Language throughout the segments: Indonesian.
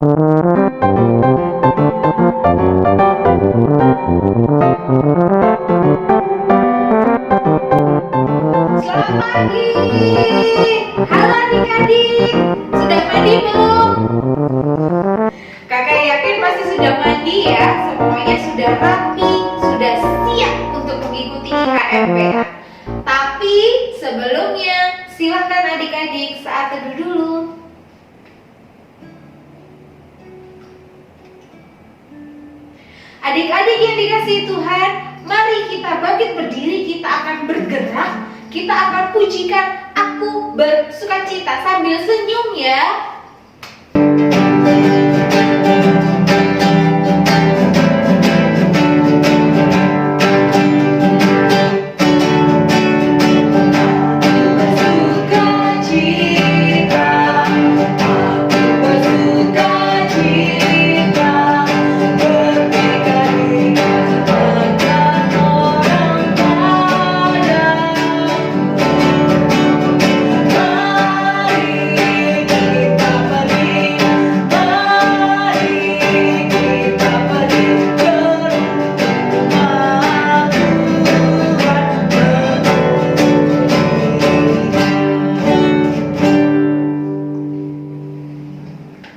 Selamat pagi. Halo adik-adik. Sudah mandi belum? Kakak yakin pasti sudah mandi ya. Semuanya sudah rapi, sudah siap untuk mengikuti IHMPA. Tapi sebelumnya silakan adik-adik saat teduh dulu. Adik-adik yang dikasihi Tuhan, mari kita bangkit berdiri, kita akan bergerak, kita akan pujikan Aku Bersukacita sambil senyum ya.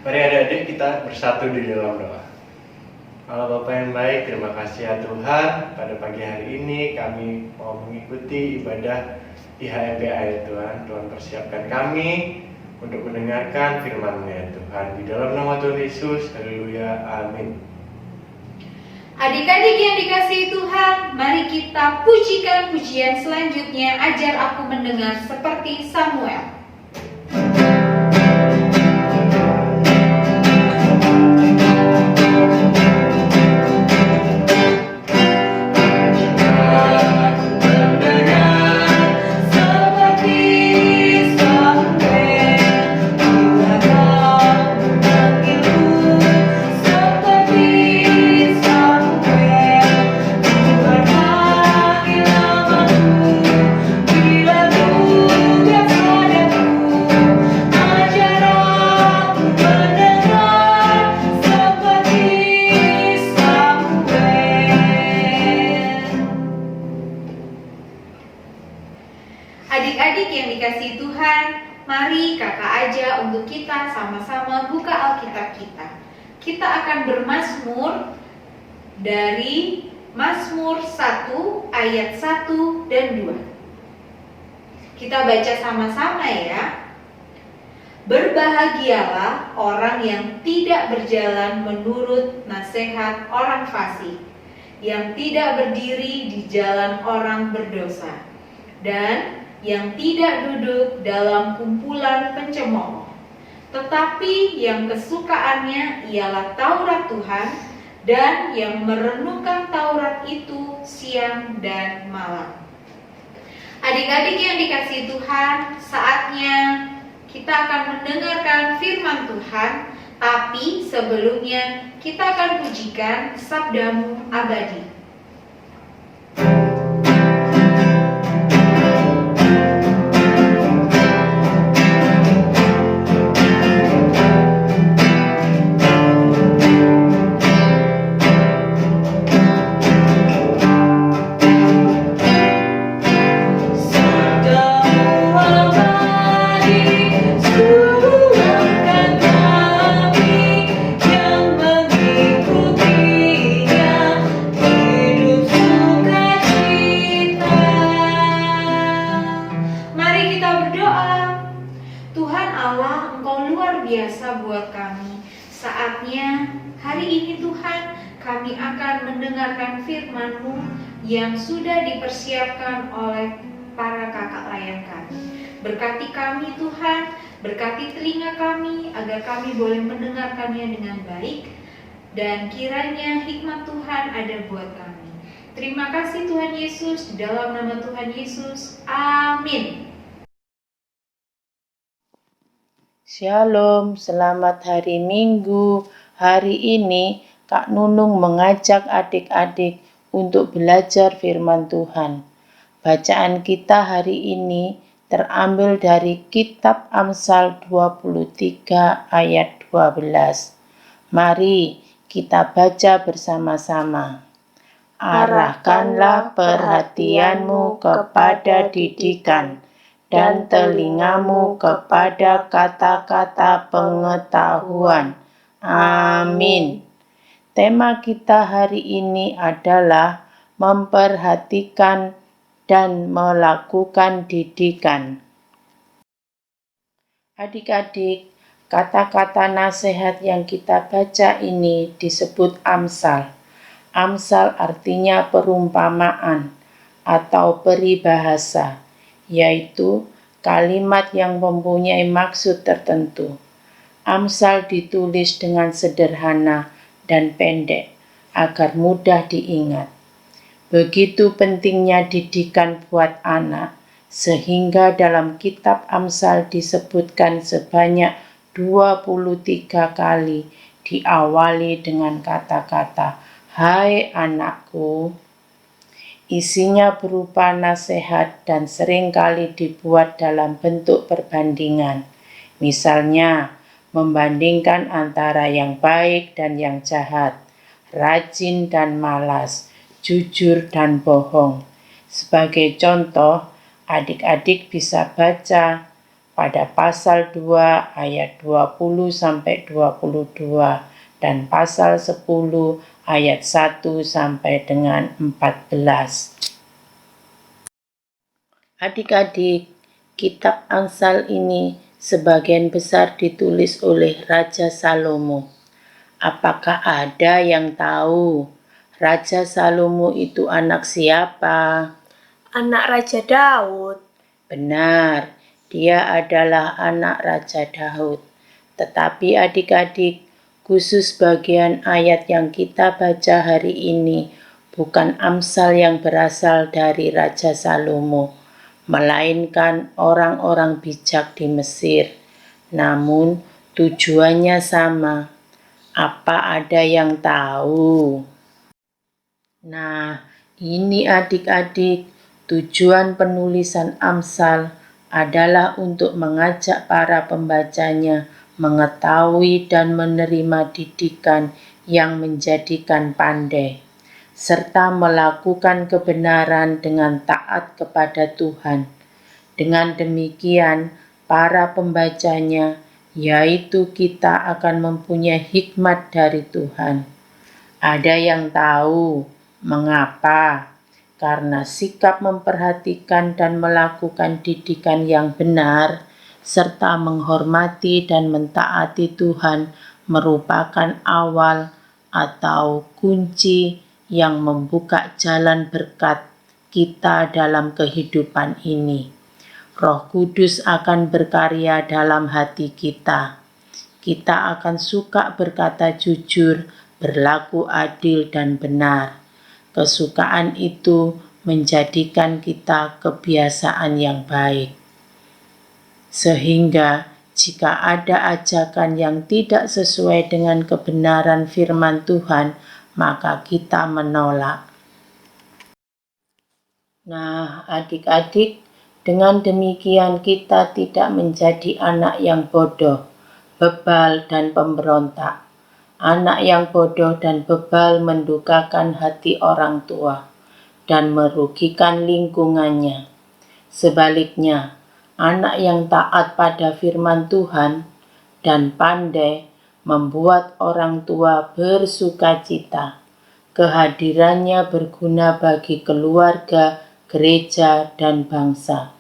Mari adik-adik kita bersatu di dalam doa. Allah Bapa yang baik, terima kasih ya Tuhan. Pada pagi hari ini kami mau mengikuti ibadah IHMPA ya Tuhan. Tuhan persiapkan kami untuk mendengarkan firman-Mu ya Tuhan. Di dalam nama Tuhan Yesus, haleluya, amin. Adik-adik yang dikasihi Tuhan, mari kita pujikan pujian selanjutnya, Ajar Aku Mendengar Seperti Samuel. Adik-adik yang dikasihi Tuhan, mari kakak aja untuk kita sama-sama buka Alkitab kita. Kita akan bermazmur dari Mazmur 1 ayat 1 dan 2. Kita baca sama-sama ya. Berbahagialah orang yang tidak berjalan menurut nasihat orang fasik, yang tidak berdiri di jalan orang berdosa, dan yang tidak duduk dalam kumpulan pencemooh, tetapi yang kesukaannya ialah Taurat Tuhan, dan yang merenungkan Taurat itu siang dan malam. Adik-adik yang dikasihi Tuhan, saatnya kita akan mendengarkan firman Tuhan, tapi sebelumnya kita akan pujikan Sabdamu Abadi. Biasa buat kami. Saatnya hari ini Tuhan, kami akan mendengarkan firman-Mu yang sudah dipersiapkan oleh para kakak layan kami. Berkati kami Tuhan, berkati telinga kami agar kami boleh mendengarkannya dengan baik, dan kiranya hikmat Tuhan ada buat kami. Terima kasih Tuhan Yesus, di dalam nama Tuhan Yesus, amin. Shalom, selamat hari Minggu. Hari ini Kak Nunung mengajak adik-adik untuk belajar firman Tuhan. Bacaan kita hari ini terambil dari kitab Amsal 23 ayat 12. Mari kita baca bersama-sama. Arahkanlah perhatianmu kepada didikan dan telingamu kepada kata-kata pengetahuan. Amin. Tema kita hari ini adalah memperhatikan dan melakukan didikan. Adik-adik, kata-kata nasihat yang kita baca ini disebut Amsal. Amsal artinya perumpamaan atau peribahasa, yaitu kalimat yang mempunyai maksud tertentu. Amsal ditulis dengan sederhana dan pendek agar mudah diingat. Begitu pentingnya didikan buat anak, sehingga dalam kitab Amsal disebutkan sebanyak 23 kali diawali dengan kata-kata "Hai anakku". Isinya berupa nasihat dan seringkali dibuat dalam bentuk perbandingan. Misalnya, membandingkan antara yang baik dan yang jahat, rajin dan malas, jujur dan bohong. Sebagai contoh, adik-adik bisa baca pada pasal 2 ayat 20-22 dan pasal 10 ayat 1 sampai dengan 14. Adik-adik, kitab Amsal ini sebagian besar ditulis oleh Raja Salomo. Apakah ada yang tahu Raja Salomo itu anak siapa? Anak Raja Daud. Benar, dia adalah anak Raja Daud. Tetapi adik-adik, khusus bagian ayat yang kita baca hari ini bukan Amsal yang berasal dari Raja Salomo, melainkan orang-orang bijak di Mesir. Namun tujuannya sama. Apa ada yang tahu? Nah, ini adik-adik, tujuan penulisan Amsal adalah untuk mengajak para pembacanya mengetahui dan menerima didikan yang menjadikan pandai, serta melakukan kebenaran dengan taat kepada Tuhan. Dengan demikian, para pembacanya, yaitu kita, akan mempunyai hikmat dari Tuhan. Ada yang tahu mengapa? Karena sikap memperhatikan dan melakukan didikan yang benar, serta menghormati dan mentaati Tuhan merupakan awal atau kunci yang membuka jalan berkat kita dalam kehidupan ini. Roh Kudus akan berkarya dalam hati kita. Kita akan suka berkata jujur, berlaku adil dan benar. Kesukaan itu menjadikan kita kebiasaan yang baik. Sehingga jika ada ajakan yang tidak sesuai dengan kebenaran firman Tuhan, maka kita menolak. Nah, adik-adik, dengan demikian kita tidak menjadi anak yang bodoh, bebal dan pemberontak. Anak yang bodoh dan bebal mendukakan hati orang tua dan merugikan lingkungannya. Sebaliknya, anak yang taat pada firman Tuhan dan pandai membuat orang tua bersukacita. Kehadirannya berguna bagi keluarga, gereja, dan bangsa.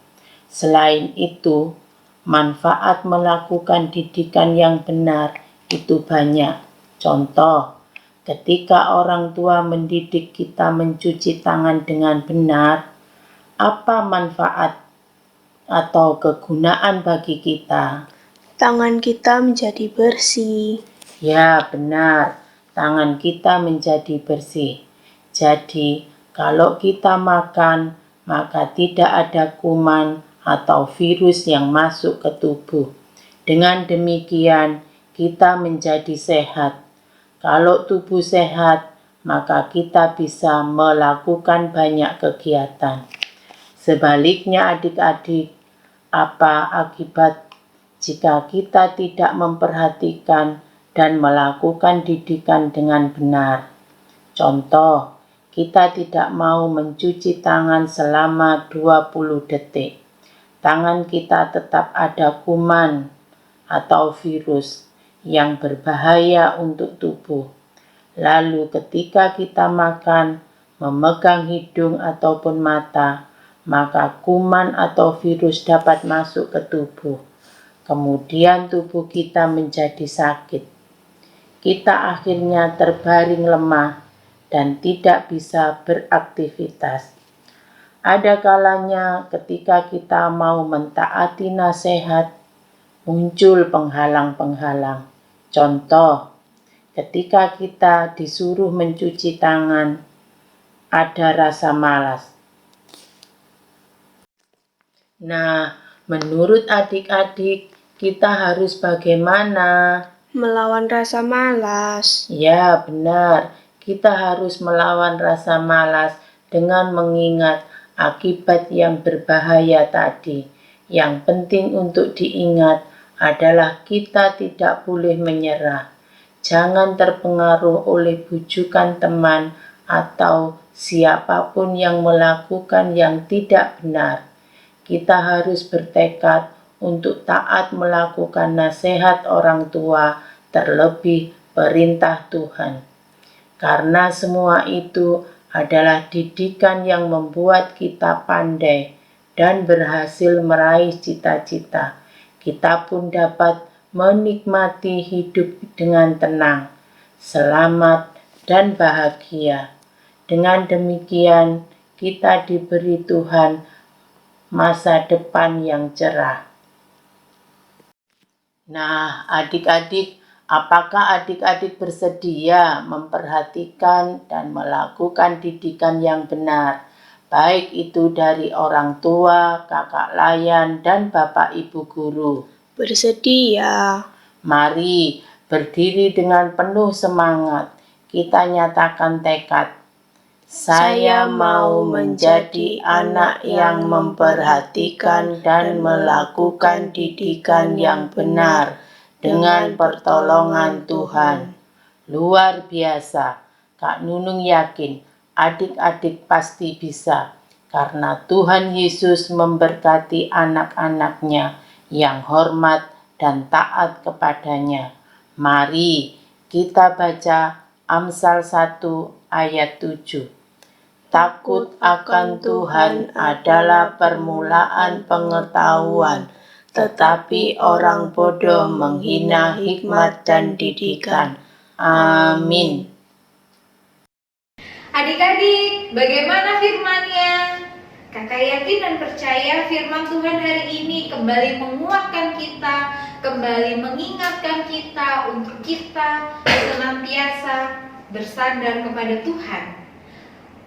Selain itu, manfaat melakukan didikan yang benar itu banyak. Contoh, ketika orang tua mendidik kita mencuci tangan dengan benar, apa manfaat atau kegunaan bagi kita? Tangan kita menjadi bersih. Ya, benar. Tangan kita menjadi bersih. Jadi, kalau kita makan, maka tidak ada kuman atau virus yang masuk ke tubuh. Dengan demikian, kita menjadi sehat. Kalau tubuh sehat, maka kita bisa melakukan banyak kegiatan. Sebaliknya adik-adik, apa akibat jika kita tidak memperhatikan dan melakukan didikan dengan benar. Contoh, kita tidak mau mencuci tangan selama 20 detik. Tangan kita tetap ada kuman atau virus yang berbahaya untuk tubuh. Lalu ketika kita makan, memegang hidung ataupun mata, maka kuman atau virus dapat masuk ke tubuh. Kemudian tubuh kita menjadi sakit. Kita akhirnya terbaring lemah dan tidak bisa beraktivitas. Ada kalanya ketika kita mau mentaati nasihat, muncul penghalang-penghalang. Contoh, ketika kita disuruh mencuci tangan, ada rasa malas. Nah, menurut adik-adik, kita harus bagaimana? Melawan rasa malas. Ya, benar. Kita harus melawan rasa malas dengan mengingat akibat yang berbahaya tadi. Yang penting untuk diingat adalah kita tidak boleh menyerah. Jangan terpengaruh oleh bujukan teman atau siapapun yang melakukan yang tidak benar. Kita harus bertekad untuk taat melakukan nasihat orang tua, terlebih perintah Tuhan. Karena semua itu adalah didikan yang membuat kita pandai dan berhasil meraih cita-cita. Kita pun dapat menikmati hidup dengan tenang, selamat, dan bahagia. Dengan demikian, kita diberi Tuhan masa depan yang cerah. Nah, adik-adik, apakah adik-adik bersedia memperhatikan dan melakukan didikan yang benar, baik itu dari orang tua, kakak layan, dan bapak ibu guru? Bersedia. Mari berdiri dengan penuh semangat. Kita nyatakan tekad. Saya mau menjadi anak yang memperhatikan dan melakukan didikan yang benar dengan pertolongan Tuhan. Luar biasa, Kak Nunung yakin adik-adik pasti bisa, karena Tuhan Yesus memberkati anak-anaknya yang hormat dan taat kepadanya. Mari kita baca Amsal 1 ayat 7. Takut akan Tuhan adalah permulaan pengetahuan, tetapi orang bodoh menghina hikmat dan didikan. Amin. Adik-adik, bagaimana firman-Nya? Kakak yakin dan percaya firman Tuhan hari ini kembali menguatkan kita, kembali mengingatkan kita untuk kita senantiasa bersandar kepada Tuhan.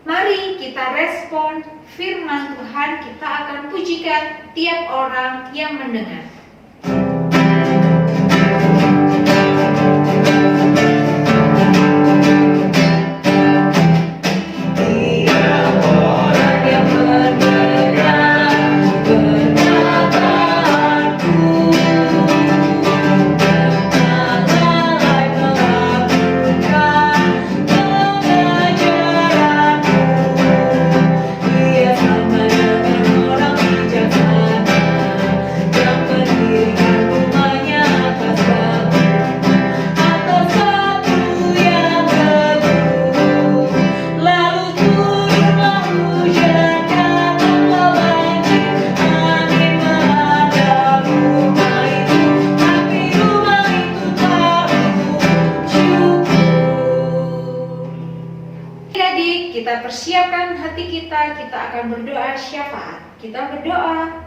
Mari kita respon firman Tuhan, kita akan pujikan tiap orang yang mendengar. Kita persiapkan hati kita akan berdoa syafaat. Kita berdoa.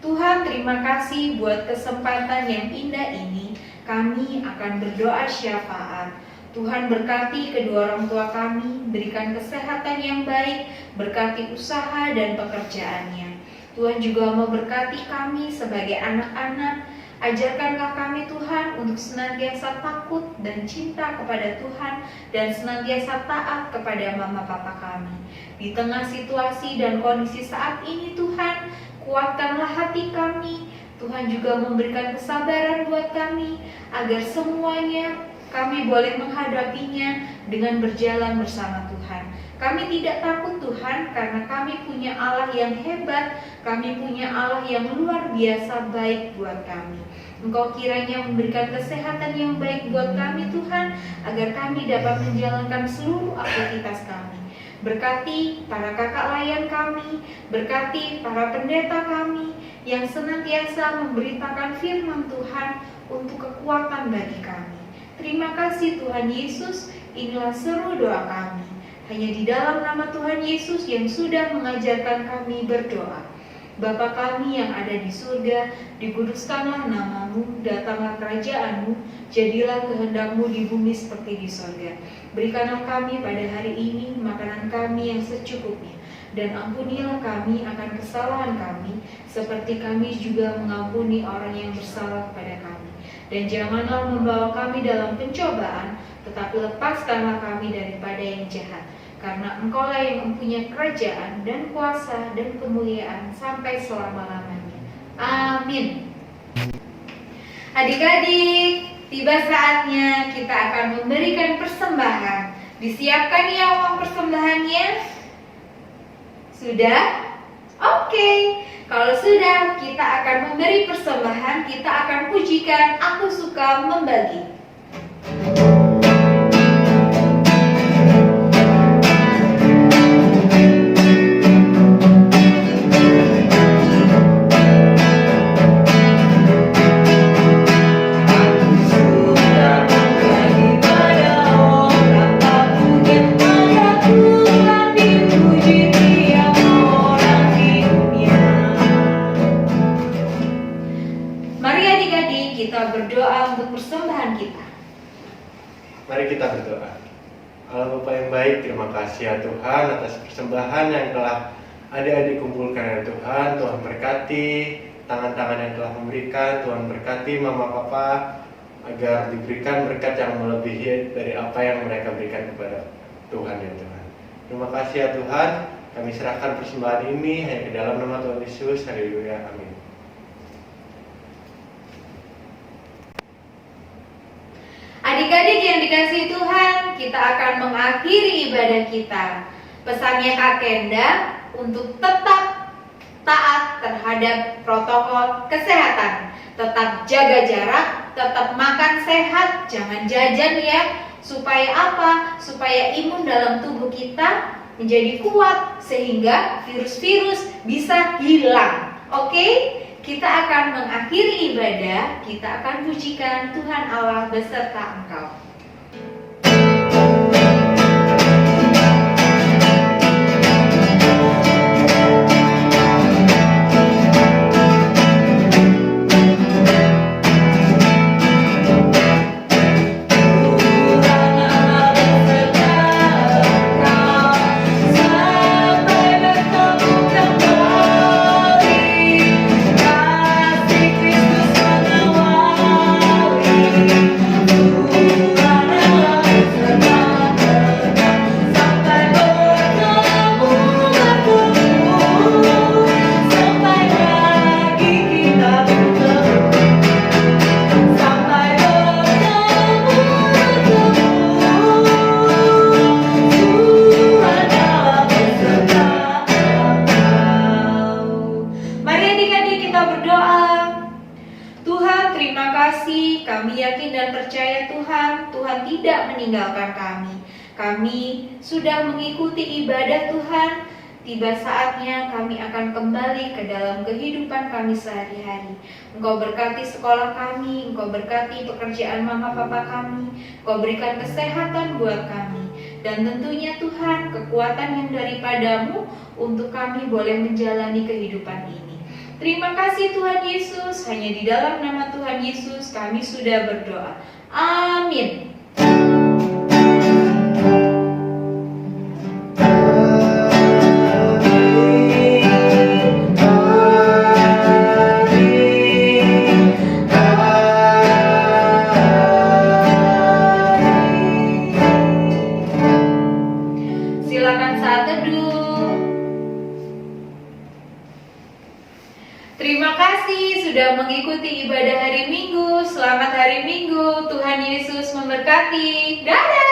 Tuhan, terima kasih buat kesempatan yang indah ini. Kami akan berdoa syafaat. Tuhan berkati kedua orang tua kami, berikan kesehatan yang baik, berkati usaha dan pekerjaannya. Tuhan juga mau berkati kami sebagai anak-anak. Ajarkanlah kami Tuhan untuk senantiasa takut dan cinta kepada Tuhan dan senantiasa taat kepada mama papa kami. Di tengah situasi dan kondisi saat ini Tuhan, kuatkanlah hati kami, Tuhan juga memberikan kesabaran buat kami agar semuanya kami boleh menghadapinya dengan berjalan bersama Tuhan. Kami tidak takut Tuhan karena kami punya Allah yang hebat, kami punya Allah yang luar biasa baik buat kami. Engkau kiranya memberikan kesehatan yang baik buat kami Tuhan, agar kami dapat menjalankan seluruh aktivitas kami. Berkati para kakak layan kami, berkati para pendeta kami yang senantiasa memberitakan firman Tuhan untuk kekuatan bagi kami. Terima kasih Tuhan Yesus, inilah seru doa kami. Hanya di dalam nama Tuhan Yesus yang sudah mengajarkan kami berdoa. Bapa kami yang ada di surga, dikuduskanlah namamu, datanglah kerajaan-Mu, jadilah kehendak-Mu di bumi seperti di surga. Berikanlah kami pada hari ini makanan kami yang secukupnya, dan ampunilah kami akan kesalahan kami, seperti kami juga mengampuni orang yang bersalah kepada kami. Dan janganlah membawa kami dalam pencobaan, tetapi lepaskanlah kami daripada yang jahat. Karena Engkaulah yang mempunyai kerajaan dan kuasa dan kemuliaan sampai selama-lamanya. Amin. Adik-adik, tiba saatnya kita akan memberikan persembahan. Disiapkan ya uang persembahannya? Sudah? Oke. Kalau sudah, kita akan memberi persembahan. Kita akan pujikan Aku Suka Membagi. Kita berdoa untuk persembahan kita. Mari kita berdoa. Allah Bapa yang baik, terima kasih ya Tuhan atas persembahan yang telah adik-adik kumpulkan ya Tuhan. Tuhan berkati tangan-tangan yang telah memberikan. Tuhan berkati mama papa agar diberikan berkat yang melebihi dari apa yang mereka berikan kepada Tuhan ya Tuhan. Terima kasih ya Tuhan. Kami serahkan persembahan ini hanya ke dalam nama Tuhan Yesus. Haleluya. Amin. Adik-adik yang dikasihi Tuhan, kita akan mengakhiri ibadah kita. Pesannya Kak Kenda untuk tetap taat terhadap protokol kesehatan. Tetap jaga jarak, tetap makan sehat, jangan jajan ya. Supaya apa? Supaya imun dalam tubuh kita menjadi kuat sehingga virus-virus bisa hilang. Oke? Kita akan mengakhiri ibadah, kita akan pujikan Tuhan Allah beserta engkau. Kami yakin dan percaya Tuhan tidak meninggalkan kami. Kami sudah mengikuti ibadah Tuhan. Tiba saatnya kami akan kembali ke dalam kehidupan kami sehari-hari. Engkau berkati sekolah kami, Engkau berkati pekerjaan mama papa kami, Engkau berikan kesehatan buat kami. Dan tentunya Tuhan, kekuatan yang daripadamu untuk kami boleh menjalani kehidupan ini. Terima kasih Tuhan Yesus, hanya di dalam nama Tuhan Yesus kami sudah berdoa. Amin. Silakan saat teduh. Terima kasih sudah mengikuti memberkati. Dadah!